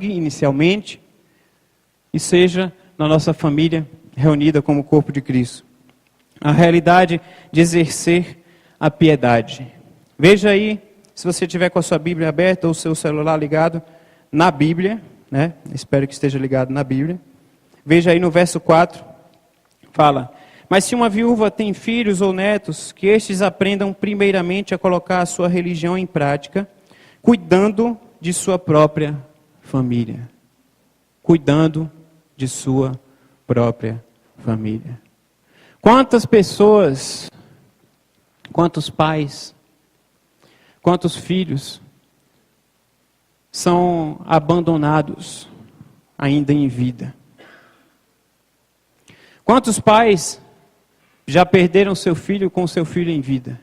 inicialmente, e seja na nossa família reunida como corpo de Cristo. A realidade de exercer a piedade. Veja aí, se você tiver com a sua Bíblia aberta ou o seu celular ligado na Bíblia, né? Espero que esteja ligado na Bíblia. Veja aí no verso 4, fala: mas se uma viúva tem filhos ou netos, que estes aprendam primeiramente a colocar a sua religião em prática, cuidando de sua própria família. Cuidando de sua própria família. Quantas pessoas, quantos pais, quantos filhos são abandonados ainda em vida? Quantos pais já perderam seu filho com seu filho em vida?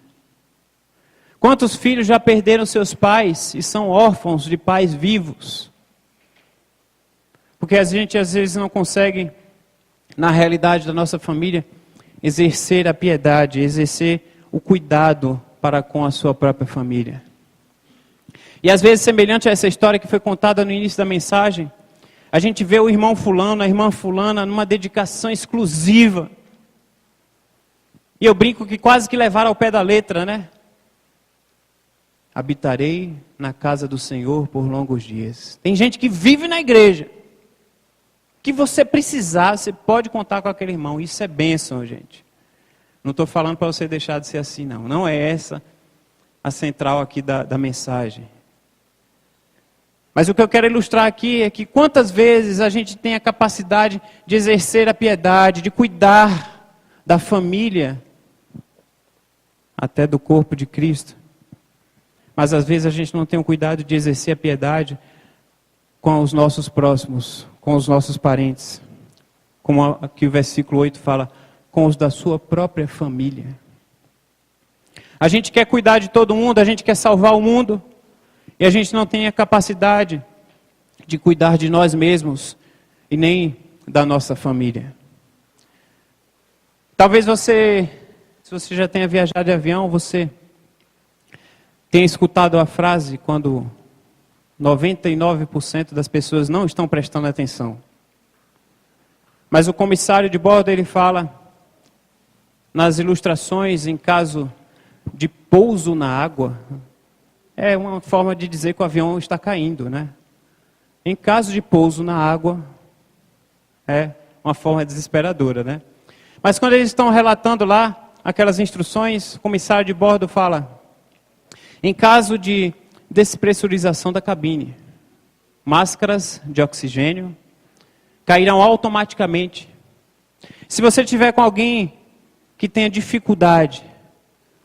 Quantos filhos já perderam seus pais e são órfãos de pais vivos? Porque a gente às vezes não consegue, na realidade da nossa família, exercer a piedade, exercer o cuidado para com a sua própria família. E às vezes, semelhante a essa história que foi contada no início da mensagem, a gente vê o irmão fulano, a irmã fulana, numa dedicação exclusiva. E eu brinco que quase que levaram ao pé da letra, né? Habitarei na casa do Senhor por longos dias. Tem gente que vive na igreja. Que você precisar, você pode contar com aquele irmão. Isso é bênção, gente. Não estou falando para você deixar de ser assim, não. Não é essa a central aqui da mensagem. Mas o que eu quero ilustrar aqui é que quantas vezes a gente tem a capacidade de exercer a piedade, de cuidar da família, até do corpo de Cristo. Mas às vezes a gente não tem o cuidado de exercer a piedade com os nossos próximos, com os nossos parentes. Como aqui o versículo 8 fala, com os da sua própria família. A gente quer cuidar de todo mundo, a gente quer salvar o mundo, e a gente não tem a capacidade de cuidar de nós mesmos e nem da nossa família. Talvez você, se você já tenha viajado de avião, você tenha escutado a frase quando 99% das pessoas não estão prestando atenção. Mas o comissário de bordo, ele fala nas ilustrações, em caso de pouso na água, é uma forma de dizer que o avião está caindo, né? Em caso de pouso na água, é uma forma desesperadora, né? Mas quando eles estão relatando lá aquelas instruções, o comissário de bordo fala, em caso de despressurização da cabine, máscaras de oxigênio cairão automaticamente. Se você tiver com alguém que tenha dificuldade,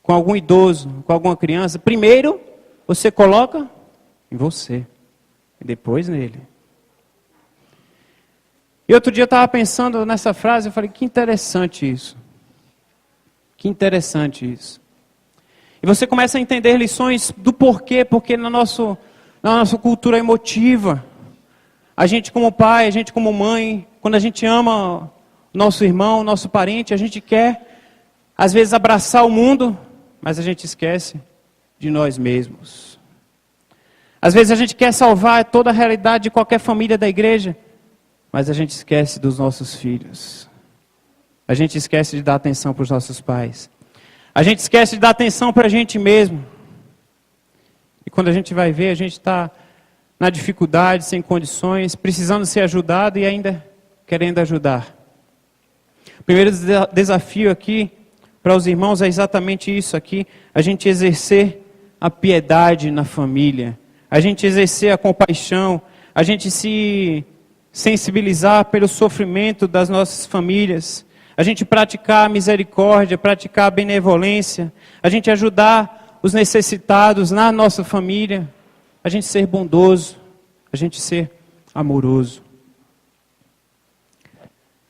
com algum idoso, com alguma criança, primeiro você coloca em você e depois nele. E outro dia eu estava pensando nessa frase, eu falei, que interessante isso. Que interessante isso. E você começa a entender lições do porquê, porque na nossa cultura emotiva, a gente como pai, a gente como mãe, quando a gente ama nosso irmão, nosso parente, a gente quer, às vezes, abraçar o mundo, mas a gente esquece de nós mesmos. Às vezes a gente quer salvar toda a realidade de qualquer família da igreja, mas a gente esquece dos nossos filhos. A gente esquece de dar atenção para os nossos pais. A gente esquece de dar atenção para a gente mesmo. E quando a gente vai ver, a gente está na dificuldade, sem condições, precisando ser ajudado e ainda querendo ajudar. O primeiro desafio aqui para os irmãos é exatamente isso aqui, a gente exercer a piedade na família, a gente exercer a compaixão, a gente se sensibilizar pelo sofrimento das nossas famílias, a gente praticar a misericórdia, praticar a benevolência, a gente ajudar os necessitados na nossa família, a gente ser bondoso, a gente ser amoroso.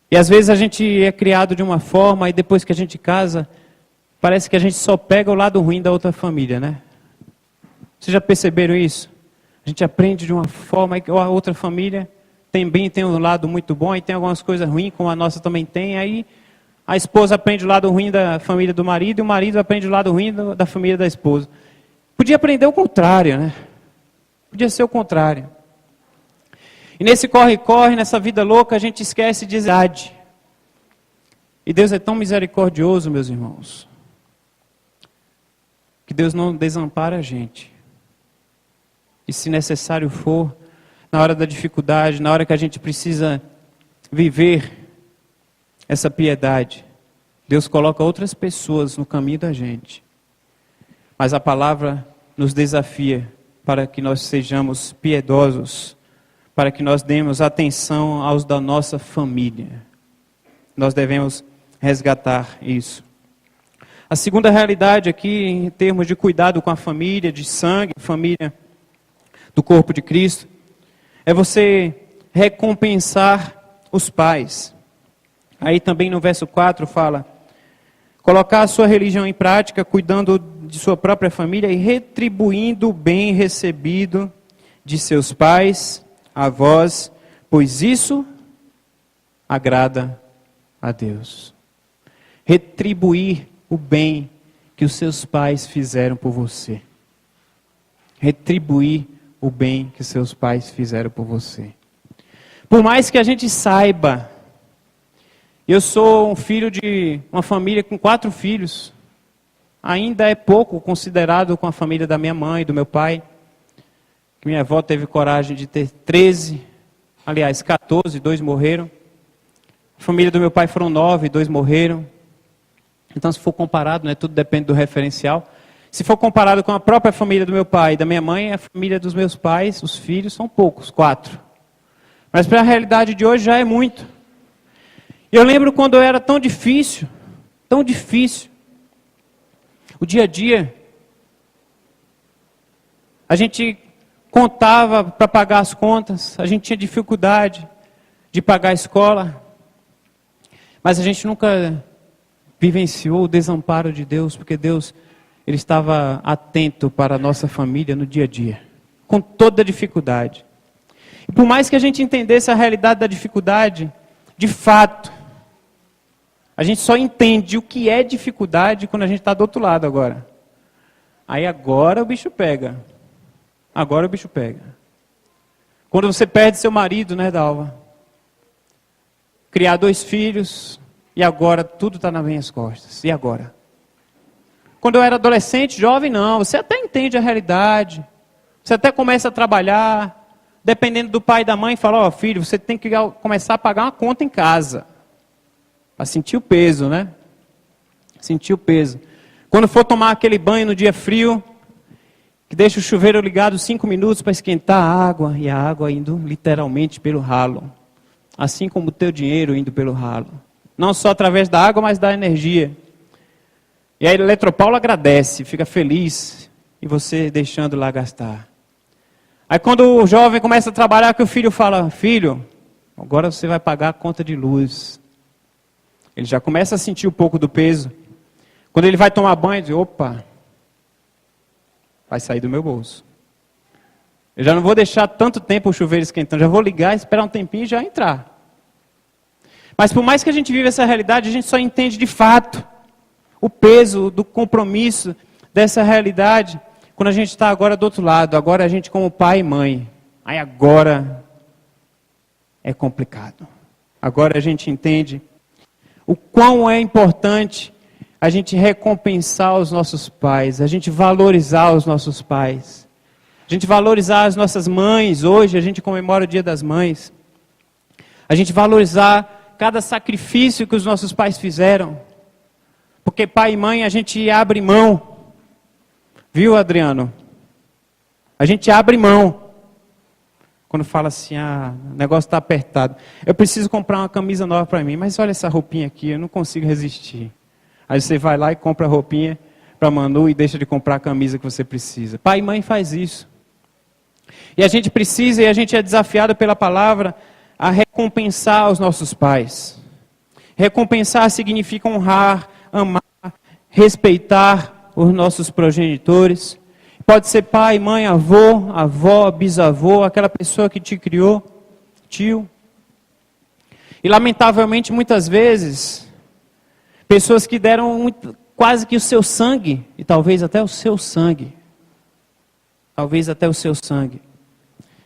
E às vezes a gente é criado de uma forma e depois que a gente casa, parece que a gente só pega o lado ruim da outra família, né? Vocês já perceberam isso? A gente aprende de uma forma e a outra família também tem um lado muito bom e tem algumas coisas ruins, como a nossa também tem. Aí a esposa aprende o lado ruim da família do marido e o marido aprende o lado ruim da família da esposa. Podia aprender o contrário, né? Podia ser o contrário. E nesse corre-corre, nessa vida louca, a gente esquece de idade. E Deus é tão misericordioso, meus irmãos, que Deus não desampara a gente. E se necessário for, na hora da dificuldade, na hora que a gente precisa viver essa piedade, Deus coloca outras pessoas no caminho da gente. Mas a palavra nos desafia para que nós sejamos piedosos, para que nós demos atenção aos da nossa família. Nós devemos resgatar isso. A segunda realidade aqui, em termos de cuidado com a família, de sangue, família do corpo de Cristo, é você recompensar os pais. Aí também no verso 4 fala: colocar a sua religião em prática, cuidando de sua própria família e retribuindo o bem recebido de seus pais, avós, pois isso agrada a Deus. Retribuir o bem que os seus pais fizeram por você. Retribuir o bem que seus pais fizeram por você. Por mais que a gente saiba, eu sou um filho de uma família com 4 filhos. Ainda é pouco considerado com a família da minha mãe e do meu pai. Minha avó teve coragem de ter 13, aliás, 14, 2 morreram. A família do meu pai foram 9, 2 morreram. Então, se for comparado, né, tudo depende do referencial. Se for comparado com a própria família do meu pai e da minha mãe, a família dos meus pais, os filhos, são poucos, 4. Mas para a realidade de hoje já é muito. E eu lembro quando era tão difícil, o dia a dia, a gente contava para pagar as contas, a gente tinha dificuldade de pagar a escola, mas a gente nunca vivenciou o desamparo de Deus, porque Deus, Ele estava atento para a nossa família no dia a dia, com toda a dificuldade. E por mais que a gente entendesse a realidade da dificuldade, de fato, a gente só entende o que é dificuldade quando a gente está do outro lado agora. Aí agora o bicho pega. Agora o bicho pega. Quando você perde seu marido, né, Dalva? Criar 2 filhos, e agora tudo está nas minhas costas. E agora? Quando eu era adolescente, jovem, não. Você até entende a realidade. Você até começa a trabalhar. Dependendo do pai e da mãe, fala: ó, filho, você tem que começar a pagar uma conta em casa. Para sentir o peso, né? Sentir o peso. Quando for tomar aquele banho no dia frio, que deixa o chuveiro ligado 5 minutos para esquentar a água, e a água indo literalmente pelo ralo. Assim como o teu dinheiro indo pelo ralo. Não só através da água, mas da energia. E a Eletropaulo agradece, fica feliz, e você deixando lá gastar. Aí quando o jovem começa a trabalhar, que o filho fala: filho, agora você vai pagar a conta de luz. Ele já começa a sentir um pouco do peso. Quando ele vai tomar banho, ele diz: opa, vai sair do meu bolso. Eu já não vou deixar tanto tempo o chuveiro esquentando, já vou ligar, esperar um tempinho e já entrar. Mas por mais que a gente viva essa realidade, a gente só entende de fato o peso do compromisso dessa realidade quando a gente está agora do outro lado. Agora a gente como pai e mãe. Aí agora é complicado. Agora a gente entende o quão é importante a gente recompensar os nossos pais, a gente valorizar os nossos pais, a gente valorizar as nossas mães. Hoje a gente comemora o Dia das Mães. A gente valorizar cada sacrifício que os nossos pais fizeram. Porque pai e mãe a gente abre mão. Viu, Adriano? A gente abre mão. Quando fala assim: o negócio está apertado. Eu preciso comprar uma camisa nova para mim, mas olha essa roupinha aqui, eu não consigo resistir. Aí você vai lá e compra a roupinha para Manu e deixa de comprar a camisa que você precisa. Pai e mãe faz isso. E a gente precisa, e a gente é desafiado pela palavra a recompensar os nossos pais. Recompensar significa honrar, amar, respeitar os nossos progenitores. Pode ser pai, mãe, avô, avó, bisavô, aquela pessoa que te criou, tio. E lamentavelmente muitas vezes, pessoas que deram quase que o seu sangue, e talvez até o seu sangue,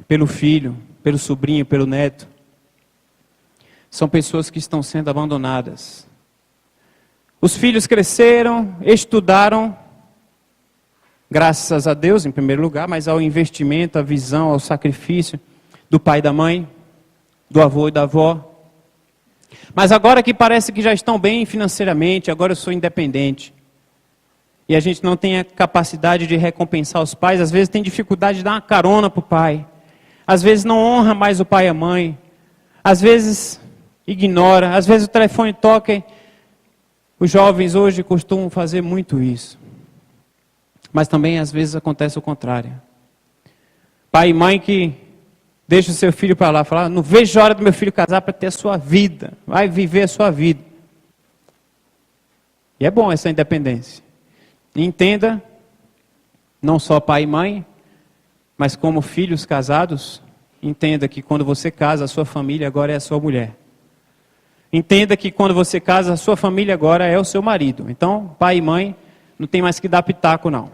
pelo filho, pelo sobrinho, pelo neto. São pessoas que estão sendo abandonadas. Os filhos cresceram, estudaram, graças a Deus em primeiro lugar, mas ao investimento, à visão, ao sacrifício do pai e da mãe, do avô e da avó. Mas agora que parece que já estão bem financeiramente, agora eu sou independente. E a gente não tem a capacidade de recompensar os pais, às vezes tem dificuldade de dar uma carona para o pai. Às vezes não honra mais o pai e a mãe. Às vezes ignora, às vezes o telefone toca e os jovens hoje costumam fazer muito isso. Mas também às vezes acontece o contrário. Pai e mãe que deixa o seu filho para lá, fala, não vejo a hora do meu filho casar para ter a sua vida, vai viver a sua vida. E é bom essa independência. E entenda, não só pai e mãe, mas como filhos casados, entenda que quando você casa, a sua família agora é a sua mulher. Entenda que quando você casa, a sua família agora é o seu marido. Então, pai e mãe, não tem mais que dar pitaco, não.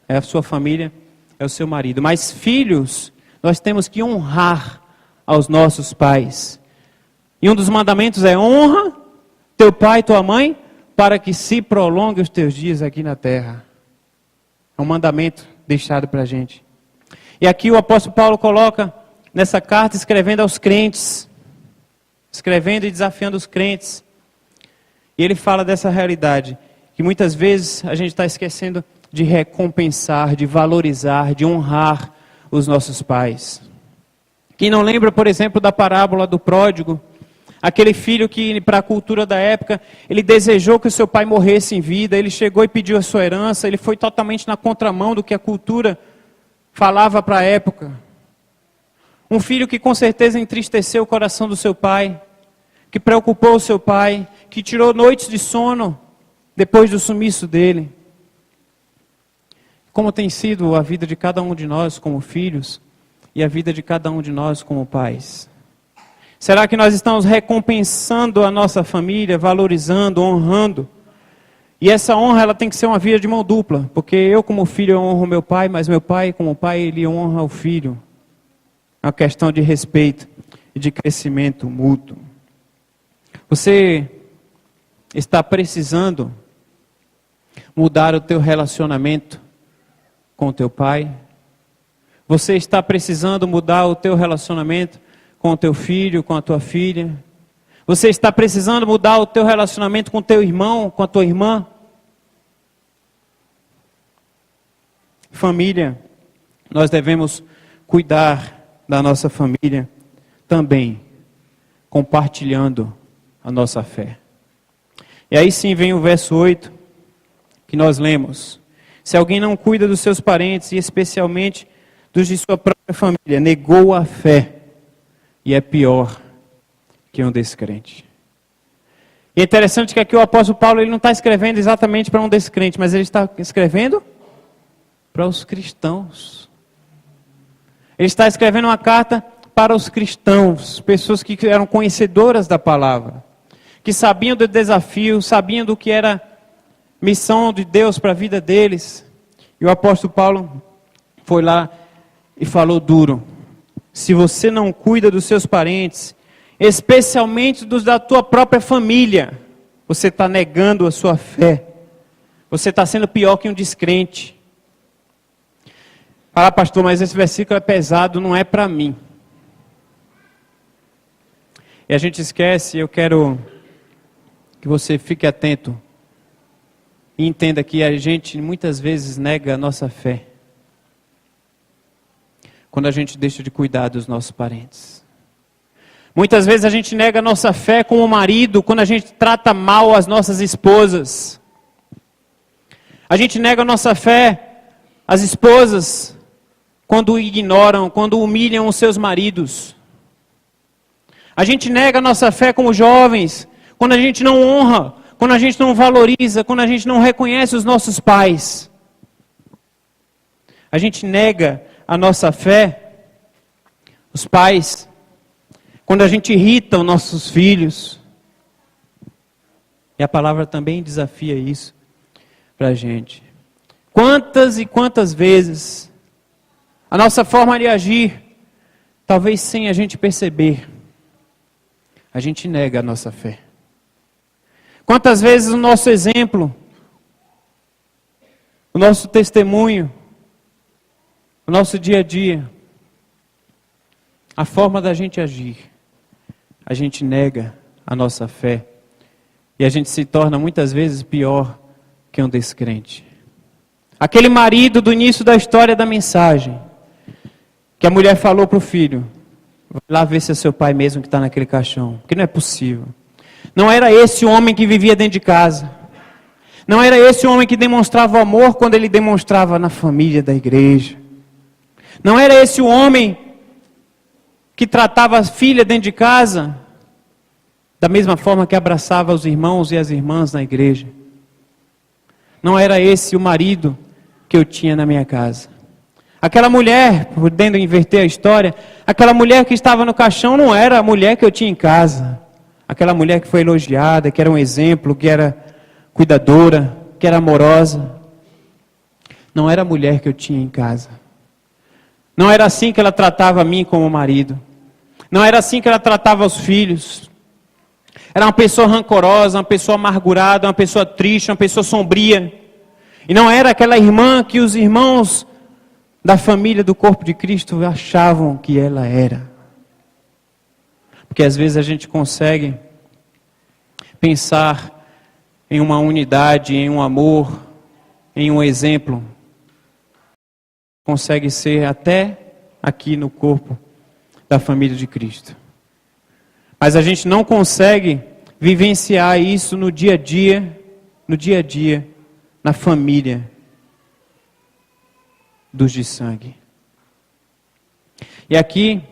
É a sua família, é o seu marido. Mas filhos, nós temos que honrar aos nossos pais. E um dos mandamentos é honra teu pai e tua mãe, para que se prolongue os teus dias aqui na terra. É um mandamento deixado para a gente. E aqui o apóstolo Paulo coloca nessa carta, escrevendo aos crentes, escrevendo e desafiando os crentes. E ele fala dessa realidade, que muitas vezes a gente está esquecendo de recompensar, de valorizar, de honrar os nossos pais. Quem não lembra, por exemplo, da parábola do pródigo, aquele filho que, para a cultura da época, ele desejou que o seu pai morresse em vida, ele chegou e pediu a sua herança, ele foi totalmente na contramão do que a cultura falava para a época. Um filho que com certeza entristeceu o coração do seu pai, que preocupou o seu pai, que tirou noites de sono depois do sumiço dele. Como tem sido a vida de cada um de nós como filhos e a vida de cada um de nós como pais? Será que nós estamos recompensando a nossa família, valorizando, honrando? E essa honra ela tem que ser uma via de mão dupla, porque eu como filho eu honro meu pai, mas meu pai como pai ele honra o filho. É uma questão de respeito e de crescimento mútuo. Você está precisando mudar o teu relacionamento com o teu pai? Você está precisando mudar o teu relacionamento com o teu filho, com a tua filha? Você está precisando mudar o teu relacionamento com o teu irmão, com a tua irmã? Família, nós devemos cuidar da nossa família também, compartilhando a nossa fé. E aí sim vem o verso 8, que nós lemos. Se alguém não cuida dos seus parentes, e especialmente dos de sua própria família, negou a fé, e é pior que um descrente. E é interessante que aqui o apóstolo Paulo ele não está escrevendo exatamente para um descrente, mas ele está escrevendo para os cristãos. Ele está escrevendo uma carta para os cristãos, pessoas que eram conhecedoras da palavra, que sabiam do desafio, sabiam do que era missão de Deus para a vida deles. E o apóstolo Paulo foi lá e falou duro. Se você não cuida dos seus parentes, especialmente dos da tua própria família, você está negando a sua fé. Você está sendo pior que um descrente. Fala, pastor, mas esse versículo é pesado, não é para mim. E a gente esquece, eu quero que você fique atento e entenda que a gente muitas vezes nega a nossa fé quando a gente deixa de cuidar dos nossos parentes. Muitas vezes a gente nega a nossa fé como marido quando a gente trata mal as nossas esposas. A gente nega a nossa fé as esposas quando ignoram, quando humilham os seus maridos. A gente nega a nossa fé como jovens quando a gente não honra, quando a gente não valoriza, quando a gente não reconhece os nossos pais. A gente nega a nossa fé, os pais, quando a gente irrita os nossos filhos. E a palavra também desafia isso para a gente. Quantas e quantas vezes a nossa forma de agir talvez sem a gente perceber, a gente nega a nossa fé. Quantas vezes o nosso exemplo, o nosso testemunho, o nosso dia a dia, a forma da gente agir, a gente nega a nossa fé e a gente se torna muitas vezes pior que um descrente. Aquele marido do início da história da mensagem, que a mulher falou para o filho, vai lá ver se é seu pai mesmo que está naquele caixão, porque não é possível. Não era esse o homem que vivia dentro de casa. Não era esse o homem que demonstrava amor quando ele demonstrava na família da igreja. Não era esse o homem que tratava a filha dentro de casa da mesma forma que abraçava os irmãos e as irmãs na igreja. Não era esse o marido que eu tinha na minha casa. Aquela mulher, podendo inverter a história, aquela mulher que estava no caixão não era a mulher que eu tinha em casa. Aquela mulher que foi elogiada, que era um exemplo, que era cuidadora, que era amorosa. Não era a mulher que eu tinha em casa. Não era assim que ela tratava a mim como marido. Não era assim que ela tratava os filhos. Era uma pessoa rancorosa, uma pessoa amargurada, uma pessoa triste, uma pessoa sombria. E não era aquela irmã que os irmãos da família do corpo de Cristo achavam que ela era. Porque às vezes a gente consegue pensar em uma unidade, em um amor, em um exemplo. Consegue ser até aqui no corpo da família de Cristo. Mas a gente não consegue vivenciar isso no dia a dia, na família dos de sangue. E aqui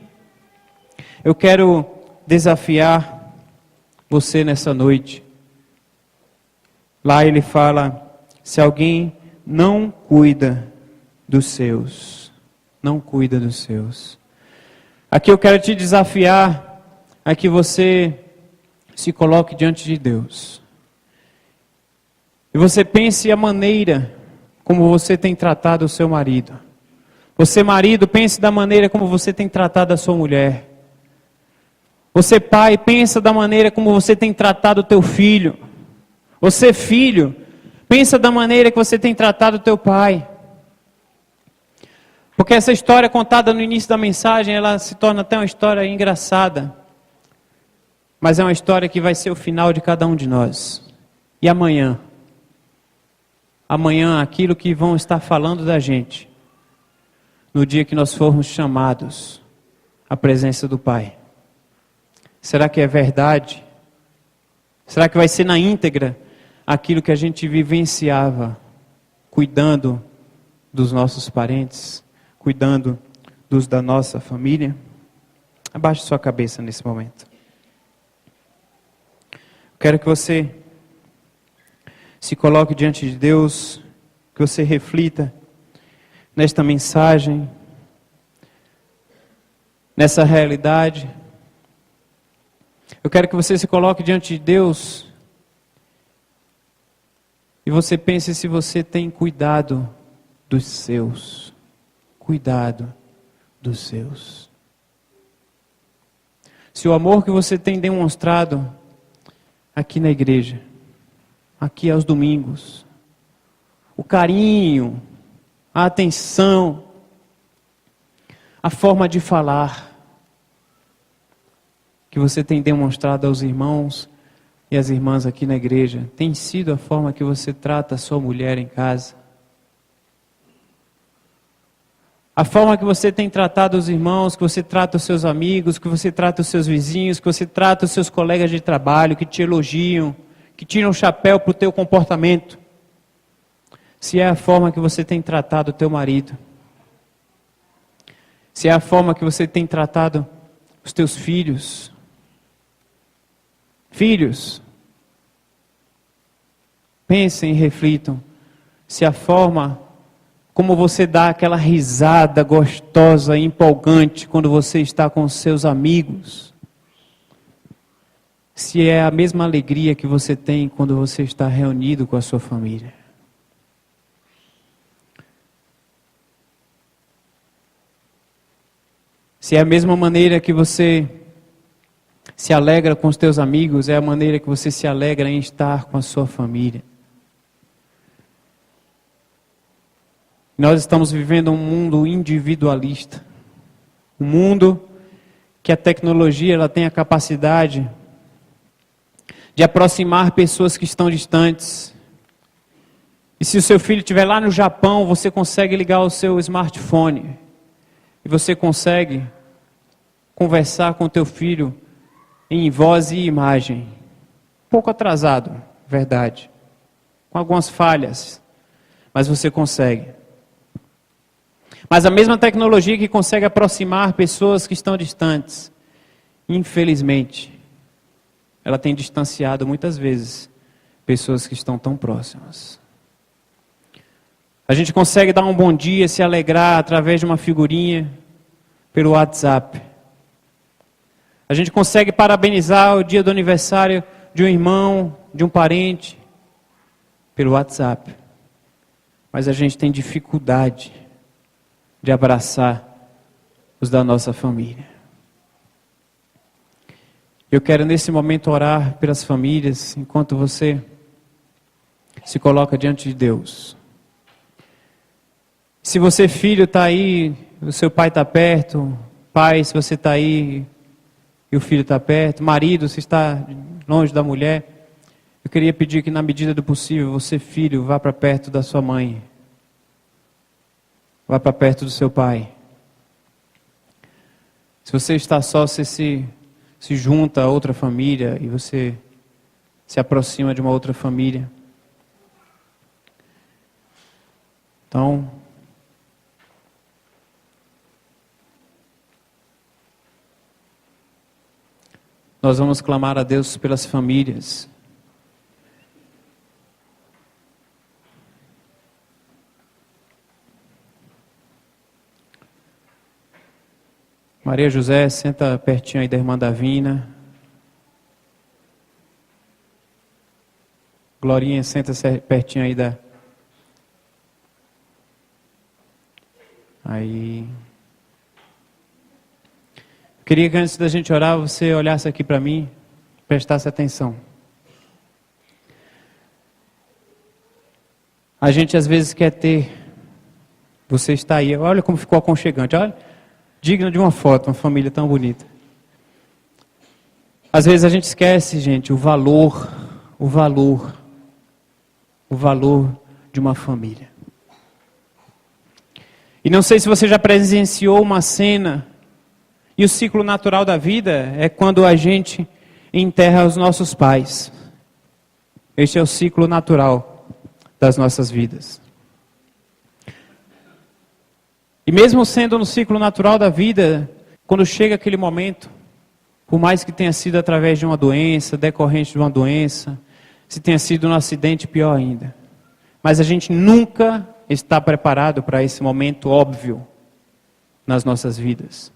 eu quero desafiar você nessa noite. Lá ele fala, se alguém não cuida dos seus, não cuida dos seus. Aqui eu quero te desafiar a que você se coloque diante de Deus. E você pense a maneira como você tem tratado o seu marido. Você, marido, pense da maneira como você tem tratado a sua mulher. Você, pai, pensa da maneira como você tem tratado o teu filho. Você, filho, pensa da maneira que você tem tratado o teu pai. Porque essa história contada no início da mensagem, ela se torna até uma história engraçada. Mas é uma história que vai ser o final de cada um de nós. E amanhã? Amanhã, aquilo que vão estar falando da gente, no dia que nós formos chamados à presença do Pai. Será que é verdade? Será que vai ser na íntegra aquilo que a gente vivenciava, cuidando dos nossos parentes, cuidando dos da nossa família? Abaixe sua cabeça nesse momento. Quero que você se coloque diante de Deus, que você reflita nesta mensagem, nessa realidade. Eu quero que você se coloque diante de Deus e você pense se você tem cuidado dos seus. Cuidado dos seus. Se o amor que você tem demonstrado aqui na igreja, aqui aos domingos, o carinho, a atenção, a forma de falar que você tem demonstrado aos irmãos e às irmãs aqui na igreja, tem sido a forma que você trata a sua mulher em casa? A forma que você tem tratado os irmãos, que você trata os seus amigos, que você trata os seus vizinhos, que você trata os seus colegas de trabalho, que te elogiam, que tiram o chapéu para o teu comportamento. Se é a forma que você tem tratado o teu marido. Se é a forma que você tem tratado os teus filhos. Filhos, pensem e reflitam se a forma como você dá aquela risada gostosa e empolgante quando você está com os seus amigos, se é a mesma alegria que você tem quando você está reunido com a sua família. Se é a mesma maneira que você se alegra com os teus amigos, é a maneira que você se alegra em estar com a sua família. Nós estamos vivendo um mundo individualista. Um mundo que a tecnologia ela tem a capacidade de aproximar pessoas que estão distantes. E se o seu filho estiver lá no Japão, você consegue ligar o seu smartphone. E você consegue conversar com o teu filho em voz e imagem. Um pouco atrasado, verdade. Com algumas falhas. Mas você consegue. Mas a mesma tecnologia que consegue aproximar pessoas que estão distantes, infelizmente, ela tem distanciado muitas vezes pessoas que estão tão próximas. A gente consegue dar um bom dia, se alegrar através de uma figurinha pelo WhatsApp. A gente consegue parabenizar o dia do aniversário de um irmão, de um parente, pelo WhatsApp. Mas a gente tem dificuldade de abraçar os da nossa família. Eu quero nesse momento orar pelas famílias, enquanto você se coloca diante de Deus. Se você filho está aí, o seu pai está perto, pai, se você está aí e o filho está perto, marido, se está longe da mulher, eu queria pedir que na medida do possível, você filho, vá para perto da sua mãe. Vá para perto do seu pai. Se você está só, você se junta a outra família e você se aproxima de uma outra família. Então, nós vamos clamar a Deus pelas famílias. Maria José, senta pertinho aí da irmã Davina. Glorinha, senta pertinho aí da... Aí... Queria que antes da gente orar, você olhasse aqui para mim, prestasse atenção. A gente às vezes quer ter... Você está aí, olha como ficou aconchegante, olha. Digno de uma foto, uma família tão bonita. Às vezes a gente esquece, gente, o valor de uma família. E não sei se você já presenciou uma cena, e o ciclo natural da vida é quando a gente enterra os nossos pais. Este é o ciclo natural das nossas vidas. E mesmo sendo no ciclo natural da vida, quando chega aquele momento, por mais que tenha sido através de uma doença, decorrente de uma doença, se tenha sido um acidente, pior ainda. Mas a gente nunca está preparado para esse momento óbvio nas nossas vidas.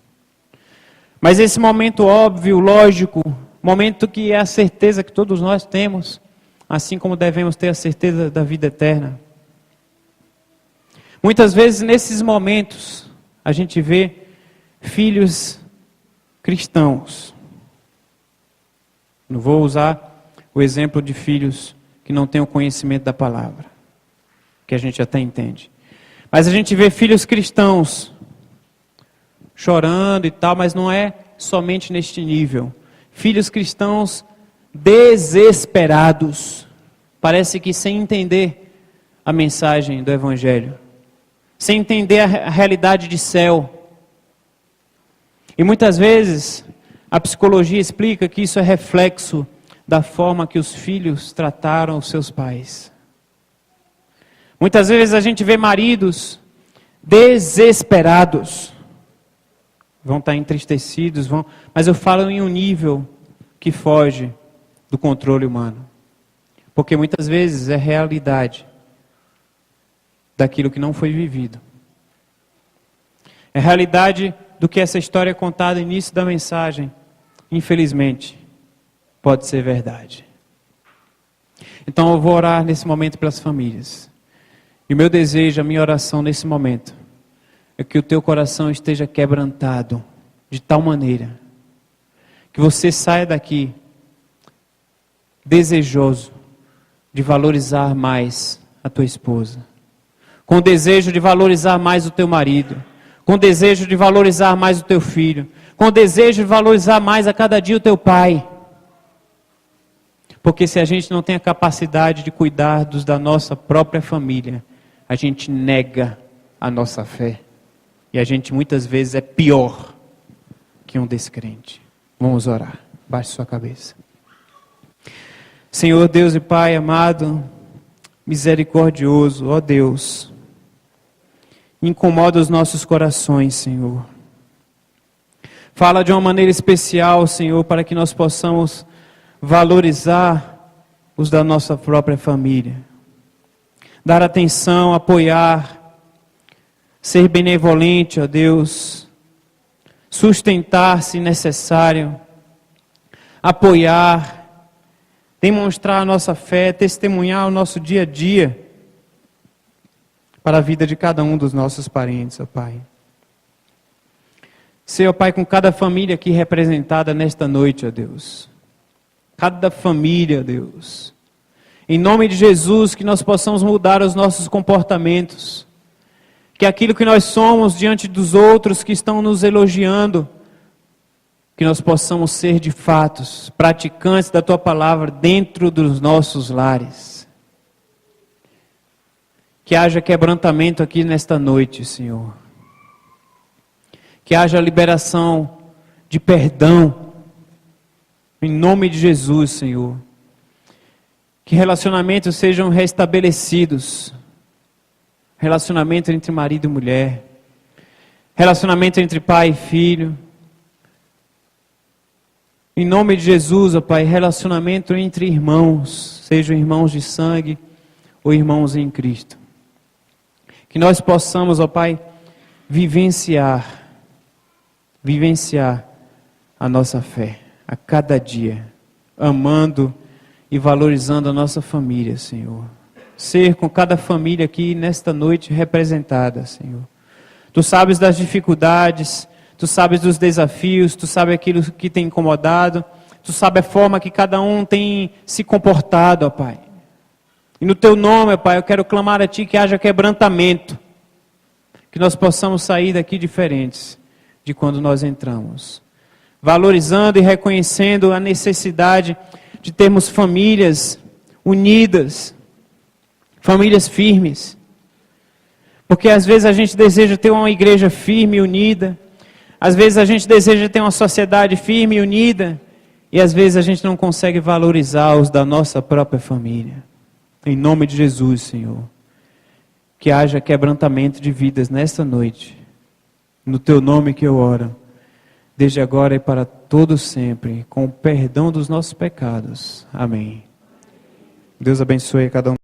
Mas esse momento óbvio, lógico, momento que é a certeza que todos nós temos, assim como devemos ter a certeza da vida eterna. Muitas vezes nesses momentos a gente vê filhos cristãos. Não vou usar o exemplo de filhos que não têm o conhecimento da palavra, que a gente até entende. Mas a gente vê filhos cristãos chorando e tal, mas não é somente neste nível. Filhos cristãos desesperados, parece que sem entender a mensagem do Evangelho. Sem entender a realidade de céu. E muitas vezes a psicologia explica que isso é reflexo da forma que os filhos trataram os seus pais. Muitas vezes a gente vê maridos desesperados. Vão estar entristecidos, mas eu falo em um nível que foge do controle humano. Porque muitas vezes é realidade daquilo que não foi vivido. É a realidade do que essa história contada no início da mensagem, infelizmente, pode ser verdade. Então eu vou orar nesse momento pelas famílias. E o meu desejo, a minha oração nesse momento, é que o teu coração esteja quebrantado de tal maneira que você saia daqui desejoso de valorizar mais a tua esposa, com desejo de valorizar mais o teu marido, com desejo de valorizar mais o teu filho, com desejo de valorizar mais a cada dia o teu pai. Porque se a gente não tem a capacidade de cuidar da nossa própria família, a gente nega a nossa fé. E a gente muitas vezes é pior que um descrente. Vamos orar. Baixe sua cabeça. Senhor Deus e Pai amado, misericordioso, ó Deus, incomoda os nossos corações, Senhor. Fala de uma maneira especial, Senhor, para que nós possamos valorizar os da nossa própria família. Dar atenção, apoiar, ser benevolente, ó Deus, sustentar se necessário, apoiar, demonstrar a nossa fé, testemunhar o nosso dia a dia para a vida de cada um dos nossos parentes, ó Pai. Senhor Pai, com cada família aqui representada nesta noite, ó Deus. Cada família, ó Deus. Em nome de Jesus, que nós possamos mudar os nossos comportamentos. Que aquilo que nós somos diante dos outros que estão nos elogiando, que nós possamos ser de fato praticantes da Tua Palavra dentro dos nossos lares. Que haja quebrantamento aqui nesta noite, Senhor. Que haja liberação de perdão, em nome de Jesus, Senhor. Que relacionamentos sejam restabelecidos. Relacionamento entre marido e mulher. Relacionamento entre pai e filho. Em nome de Jesus, ó Pai, relacionamento entre irmãos, sejam irmãos de sangue ou irmãos em Cristo. Que nós possamos, ó Pai, vivenciar a nossa fé a cada dia, amando e valorizando a nossa família, Senhor. Ser com cada família aqui nesta noite representada, Senhor. Tu sabes das dificuldades, Tu sabes dos desafios, Tu sabes aquilo que tem incomodado, Tu sabes a forma que cada um tem se comportado, ó Pai. E no Teu nome, ó Pai, eu quero clamar a Ti que haja quebrantamento, que nós possamos sair daqui diferentes de quando nós entramos. Valorizando e reconhecendo a necessidade de termos famílias unidas, famílias firmes. Porque às vezes a gente deseja ter uma igreja firme e unida, às vezes a gente deseja ter uma sociedade firme e unida, e às vezes a gente não consegue valorizar os da nossa própria família. Em nome de Jesus, Senhor, que haja quebrantamento de vidas nesta noite. No Teu nome que eu oro, desde agora e para todo sempre, com o perdão dos nossos pecados. Amém. Deus abençoe a cada um.